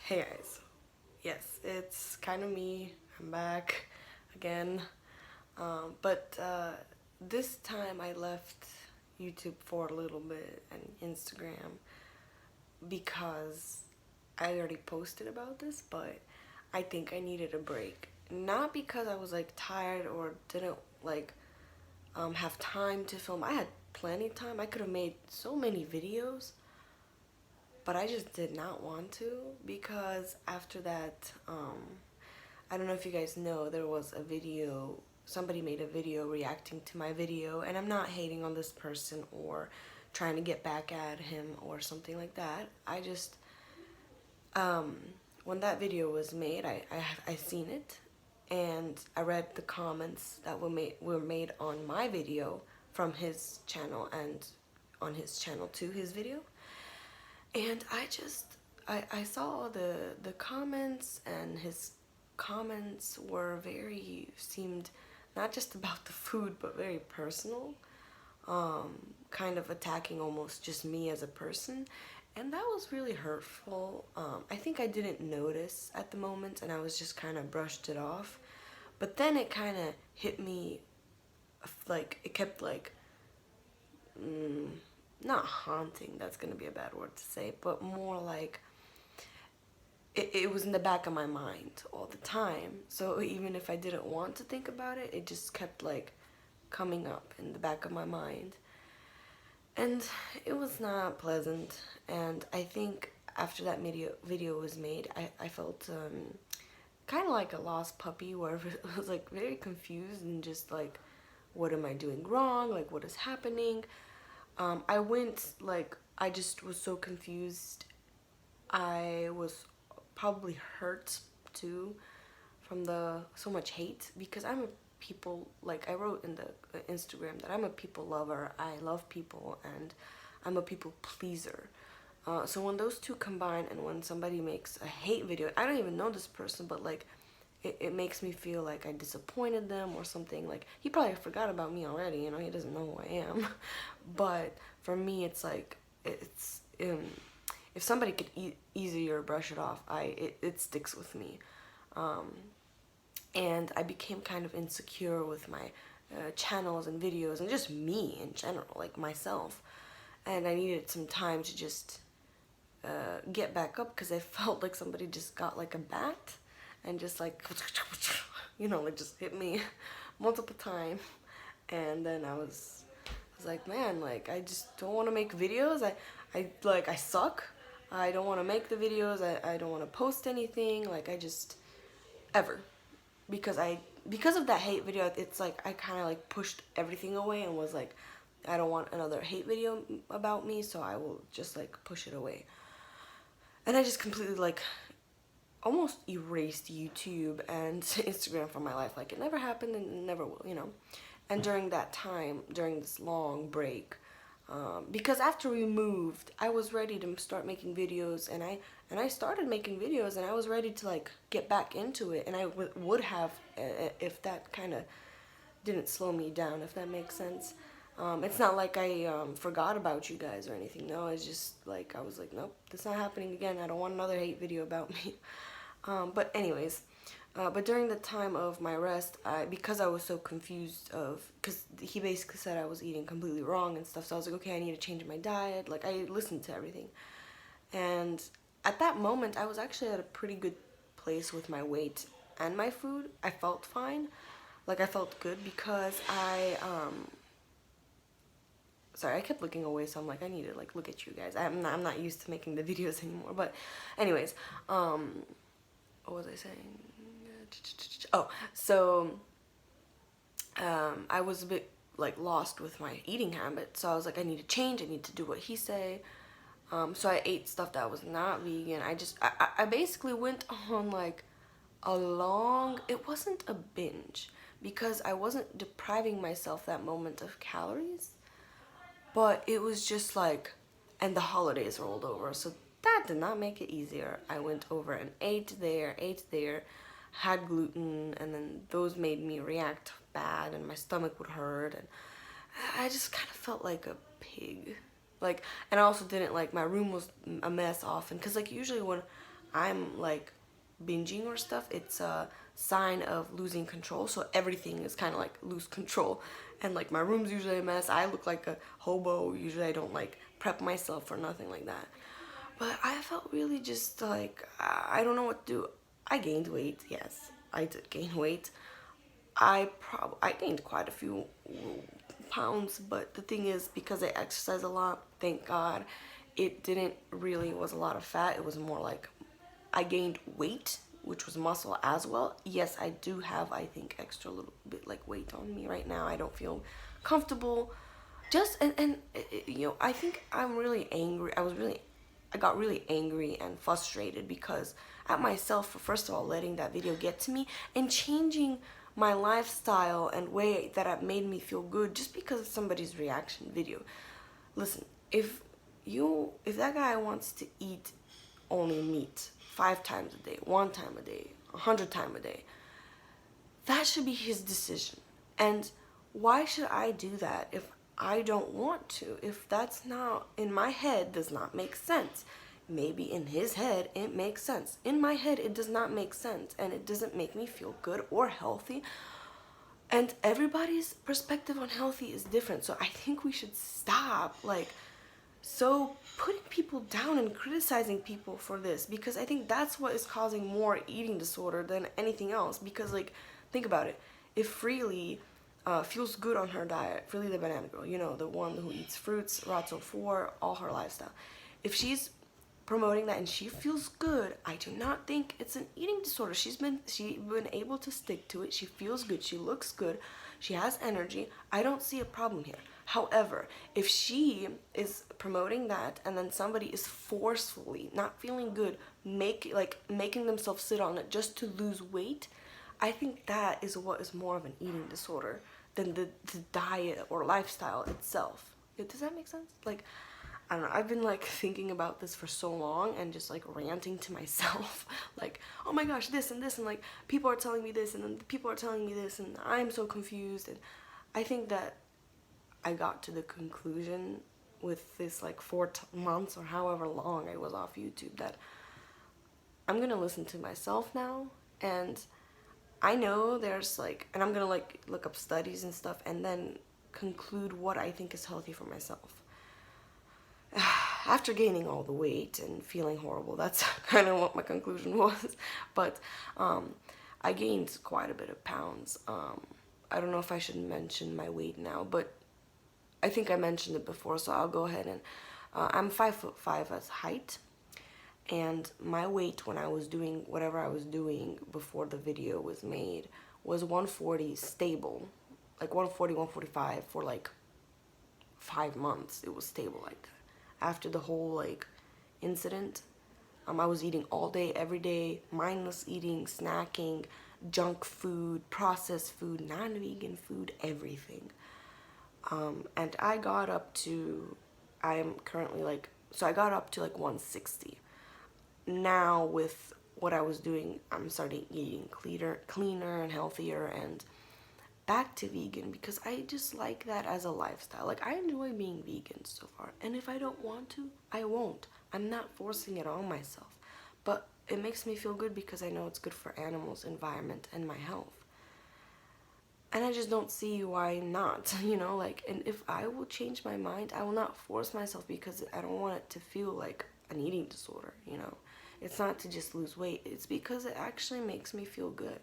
Hey guys, yes, it's kind of me. I'm back again. But this time I left YouTube for a little bit and Instagram because I already posted about this, but I think I needed a break. Not because I was like tired or didn't have time to film. I had plenty of time. I could have made so many videos, but I just did not want to because after that, I don't know if you guys know, there was a video, somebody made a video reacting to my video, and I'm not hating on this person or trying to get back at him or something like that. I just, when that video was made, I seen it, and I read the comments that were made on my video from his channel and on his channel to his video. And I saw all the comments, and his comments were seemed not just about the food, but very personal, kind of attacking almost just me as a person. And that was really hurtful. I think I didn't notice at the moment, and I was just kind of brushed it off. But then it kind of hit me, like, it kept like, not haunting, that's gonna be a bad word to say, but more like it was in the back of my mind all the time. So even if I didn't want to think about it, it just kept like coming up in the back of my mind. And it was not pleasant. And I think after that video was made, I felt kind of like a lost puppy, where I was like very confused and just like, what am I doing wrong? Like, what is happening? I just was so confused. I was probably hurt too from so much hate, because I'm a people, like I wrote in the Instagram that I'm a people lover. I love people and I'm a people pleaser. So when those two combine, and when somebody makes a hate video, I don't even know this person, but like it makes me feel like I disappointed them or something. Like, he probably forgot about me already, you know, he doesn't know who I am. But for me, it's like, if somebody could easier brush it off, it sticks with me. And I became kind of insecure with my channels and videos and just me in general, like myself. And I needed some time to just get back up, because I felt like somebody just got like a bat and just like, you know, like just hit me multiple times. And then I was like, man, like, I just don't want to make videos. I suck. I don't want to make the videos. I don't want to post anything. Like, I just, ever. Because of that hate video, it's like I kind of like pushed everything away and was like, I don't want another hate video about me, so I will just like push it away. And I just completely like almost erased YouTube and Instagram from my life. Like, it never happened and it never will, you know. And during that time, during this long break, because after we moved, I was ready to start making videos, and I started making videos, and I was ready to like get back into it, and I would have if that kind of didn't slow me down, if that makes sense. It's not like I forgot about you guys or anything. No, it's just like I was like, nope, that's not happening again. I don't want another hate video about me. But anyways, but during the time of my rest, because I was so confused because he basically said I was eating completely wrong and stuff, so I was like, okay, I need to change my diet. Like, I listened to everything. And at that moment, I was actually at a pretty good place with my weight and my food. I felt fine. Like, I felt good because sorry, I kept looking away, so I'm like, I need to like look at you guys. I'm not used to making the videos anymore. But anyways, what was I saying? Oh, so I was a bit like lost with my eating habit, so I was like, I need to change. I need to do what he say. So I ate stuff that was not vegan. I basically went on like a long, it wasn't a binge, because I wasn't depriving myself that moment of calories, but it was just like, and the holidays rolled over, so that did not make it easier. I went over and ate there, had gluten, and then those made me react bad, and my stomach would hurt, and I just kind of felt like a pig. Like, and I also didn't like, my room was a mess often, because like usually when I'm like binging or stuff, it's a sign of losing control. So everything is kind of like lose control. And like my room's usually a mess. I look like a hobo. Usually I don't like prep myself or nothing like that. But I felt really just like, I don't know what to do. I gained weight, yes. I did gain weight. I gained quite a few pounds, but the thing is, because I exercise a lot, thank God, it didn't really was a lot of fat. It was more like I gained weight, which was muscle as well. Yes, I do have, I think, extra little bit like weight on me right now. I don't feel comfortable. Just and you know, I think I'm really angry. I got really angry and frustrated because at myself for first of all letting that video get to me and changing my lifestyle and way that have made me feel good just because of somebody's reaction video. Listen, if that guy wants to eat only meat 5 times a day, 1 time a day, 100 times a day, that should be his decision. And why should I do that if I don't want to? If that's not in my head, does not make sense. Maybe in his head it makes sense. In my head it does not make sense, and it doesn't make me feel good or healthy. And everybody's perspective on healthy is different. So I think we should stop so putting people down and criticizing people for this, because I think that's what is causing more eating disorder than anything else. Because think about it. If Freely feels good on her diet, Freely the banana girl, you know, the one who eats fruits, Ratso 4, all her lifestyle. If she's promoting that and she feels good, I do not think it's an eating disorder. She's been able to stick to it. She feels good. She looks good. She has energy. I don't see a problem here. However, if she is promoting that and then somebody is forcefully not feeling good, making themselves sit on it just to lose weight, I think that is what is more of an eating disorder than the diet or lifestyle itself. Does that make sense? I don't know, I've been thinking about this for so long and just ranting to myself oh my gosh, this and this, and people are telling me this and then people are telling me this and I'm so confused. And I think that I got to the conclusion with this 4 months or however long I was off YouTube that I'm gonna listen to myself now. And I know there's and I'm gonna look up studies and stuff and then conclude what I think is healthy for myself. After gaining all the weight and feeling horrible, that's kind of what my conclusion was. But I gained quite a bit of pounds. I don't know if I should mention my weight now, but I think I mentioned it before, so I'll go ahead and I'm 5'5" as height, and my weight when I was doing whatever I was doing before the video was made was 140 stable, 140, 145 for 5 months. It was stable like that. After the whole incident, I was eating all day, every day, mindless eating, snacking, junk food, processed food, non-vegan food, everything. And I got up to, I am currently so I got up to 160. Now with what I was doing, I'm starting eating cleaner and healthier and back to vegan because I just like that as a lifestyle. I enjoy being vegan so far, and if I don't want to, I won't. I'm not forcing it on myself, but it makes me feel good because I know it's good for animals, environment, and my health. And I just don't see why not, you know, and if I will change my mind, I will not force myself because I don't want it to feel like an eating disorder, you know. It's not to just lose weight, it's because it actually makes me feel good.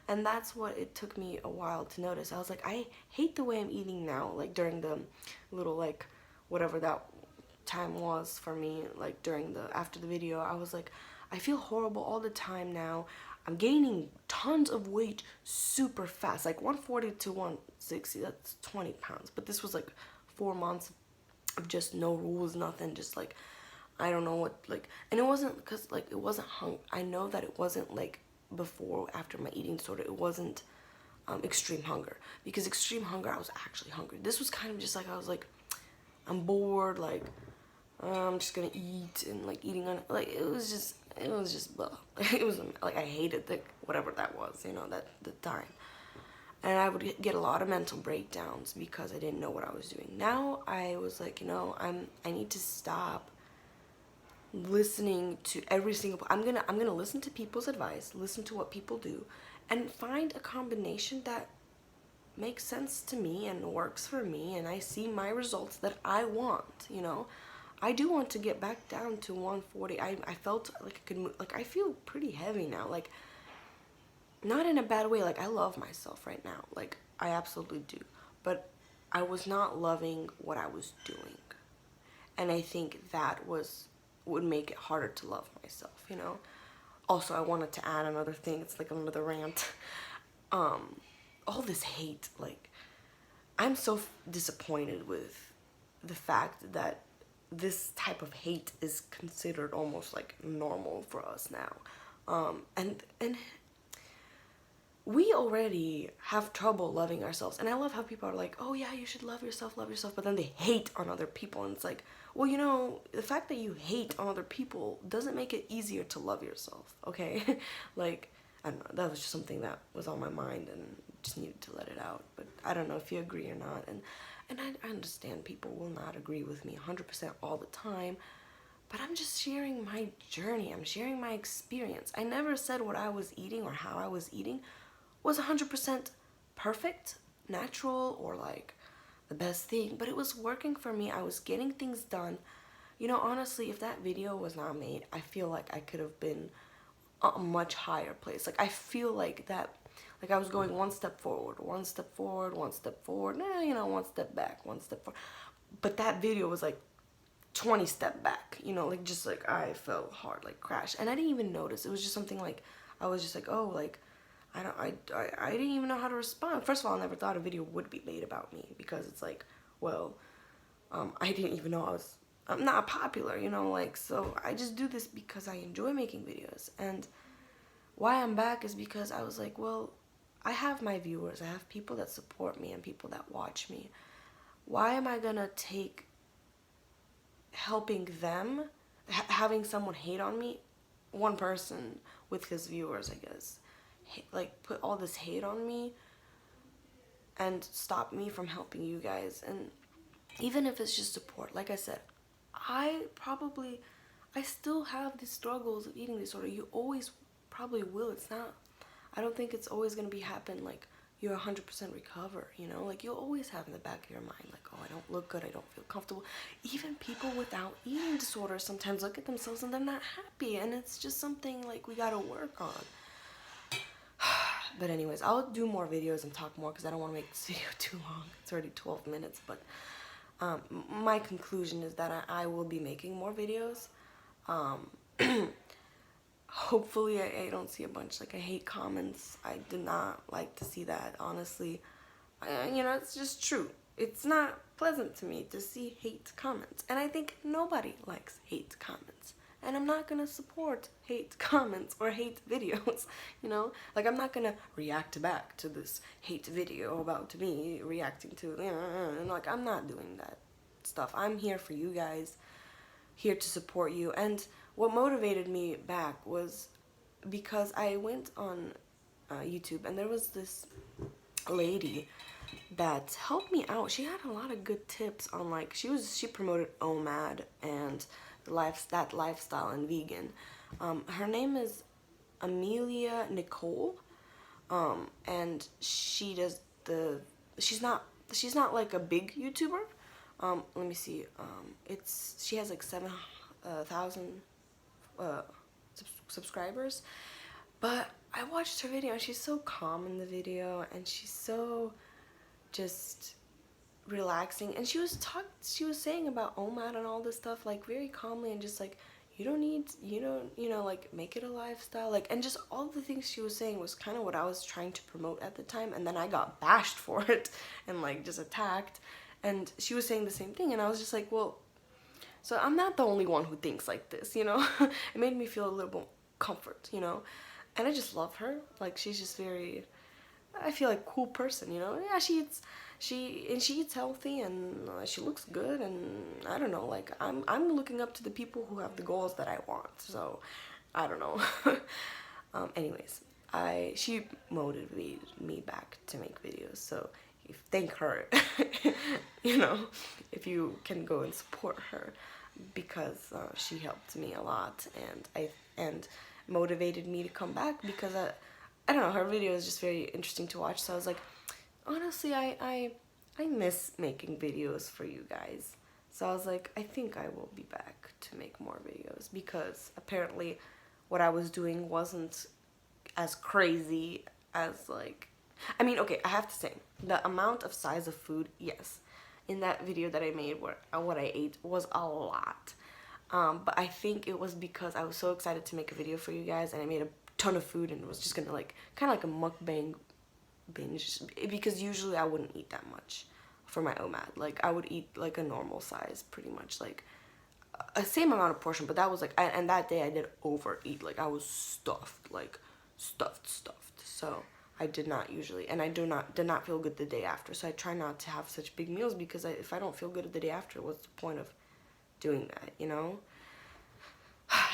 And that's what it took me a while to notice. I was I hate the way I'm eating now, during the little, whatever that time was for me, after the video, I was I feel horrible all the time now. I'm gaining tons of weight super fast, 140 to 160, that's 20 pounds. But this was 4 months of just no rules, nothing, just I don't know what, and it wasn't because it wasn't I know that it wasn't before, after my eating disorder, it wasn't extreme hunger, because extreme hunger, I was actually hungry. This was kind of just I was I'm bored, I'm just gonna eat, and eating on it was just blah. It was I hated whatever that was, you know, that the time. And I would get a lot of mental breakdowns because I didn't know what I was doing. Now I was you know, I need to stop listening to every single, I'm gonna listen to people's advice, listen to what people do, and find a combination that makes sense to me and works for me, and I see my results that I want, you know. I do want to get back down to 140. I felt like I could move, like I feel pretty heavy now, like not in a bad way, like I love myself right now, like I absolutely do, but I was not loving what I was doing, and I think that would make it harder to love myself, you know. Also, I wanted to add another thing, it's like another rant. All this hate, like I'm so disappointed with the fact that this type of hate is considered almost like normal for us now. And we already have trouble loving ourselves, and I love how people are like, oh yeah, you should love yourself, but then they hate on other people, and it's like, well, you know, the fact that you hate on other people doesn't make it easier to love yourself, okay? Like, I don't know, that was just something that was on my mind and just needed to let it out. But I don't know if you agree or not, and I understand people will not agree with me 100% all the time, but I'm just sharing my journey, I'm sharing my experience. I never said what I was eating or how I was eating was 100% perfect, natural, or like the best thing, but it was working for me. I was getting things done. You know, honestly, if that video was not made, I feel like I could have been a much higher place. Like I feel like that, like I was going one step forward, one step forward, one step forward, you know, one step back, one step forward. But that video was like 20 step back, you know, like just like I fell hard, like crash, and I didn't even notice. It was just something like I was just like, oh, like I didn't even know how to respond. First of all, I never thought a video would be made about me, because it's like, well, I didn't even know I'm not popular, you know, like, so I just do this because I enjoy making videos. And why I'm back is because I was like, well, I have my viewers, I have people that support me and people that watch me. Why am I gonna take helping them, having someone hate on me, one person with his viewers, I guess, like put all this hate on me and stop me from helping you guys? And even if it's just support, like I said, I still have these struggles of eating disorder. You always probably will. It's not, I don't think it's always going to be happen like you're 100% recover, you know? Like you'll always have in the back of your mind, like, oh, I don't look good, I don't feel comfortable. Even people without eating disorders sometimes look at themselves and they're not happy, and it's just something like we got to work on. But anyways, I'll do more videos and talk more because I don't want to make this video too long. It's already 12 minutes, but my conclusion is that I will be making more videos. Hopefully I don't see a bunch like I hate comments. I did not like to see that, honestly. You know, it's just true. It's not pleasant to me to see hate comments, and I think nobody likes hate comments. And I'm not gonna support hate comments or hate videos, you know? Like, I'm not gonna react back to this hate video about me reacting to, and like, I'm not doing that stuff. I'm here for you guys, here to support you. And what motivated me back was because I went on YouTube, and there was this lady that helped me out. She had a lot of good tips on, like, she promoted OMAD and that lifestyle and vegan. Her name is Amelia Nicole, and she does she's not like a big YouTuber. Let me see. She has like 7,000 subscribers, but I watched her video and she's so calm in the video, and she's so just relaxing, and she was saying about OMAD and all this stuff like very calmly, and just like you don't like make it a lifestyle, like, and just all the things she was saying was kind of what I was trying to promote at the time. And then I got bashed for it and like just attacked, and she was saying the same thing, and I was just like, well, so I'm not the only one who thinks like this, you know? It made me feel a little bit comfort, you know? And I just love her. Like, she's just very, I feel like, cool person, you know? Yeah, she eats healthy, and she looks good, and I don't know, like, I'm looking up to the people who have the goals that I want, so I don't know. Anyways, she motivated me back to make videos, so thank her. You know, if you can go and support her. because she helped me a lot, and motivated me to come back, because I don't know, her video is just very interesting to watch. So I was like, honestly, I miss making videos for you guys. So I was like, I think I will be back to make more videos, because apparently what I was doing wasn't as crazy as, like, I mean, okay, I have to say, the amount of size of food, yes, in that video that I made where what I ate was a lot. But I think it was because I was so excited to make a video for you guys, and I made a ton of food, and it was just gonna, like, kind of like a mukbang binge, because usually I wouldn't eat that much for my OMAD. Like, I would eat like a normal size, pretty much, like a same amount of portion, but that was like, and that day I did overeat. Like, I was stuffed, like stuffed. So I did not usually, and I did not feel good the day after. So I try not to have such big meals, because if I don't feel good the day after, what's the point of doing that, you know?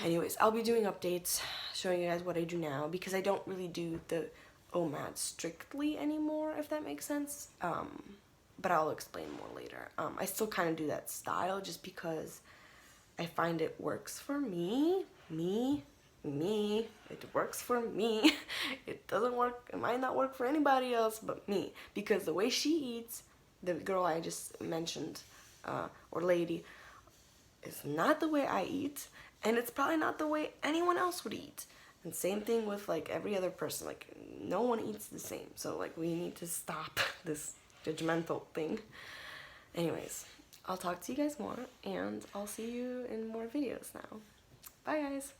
Anyways, I'll be doing updates, showing you guys what I do now, because I don't really do the OMAD strictly anymore, if that makes sense. But I'll explain more later. I still kind of do that style just because I find it works for me. It works for me. It doesn't work, it might not work for anybody else but me, because the way she eats, the girl I just mentioned, or lady, is not the way I eat, and it's probably not the way anyone else would eat. And same thing with, like, every other person. Like, no one eats the same. So, like, we need to stop this judgmental thing. Anyways, I'll talk to you guys more, and I'll see you in more videos now. Bye, guys.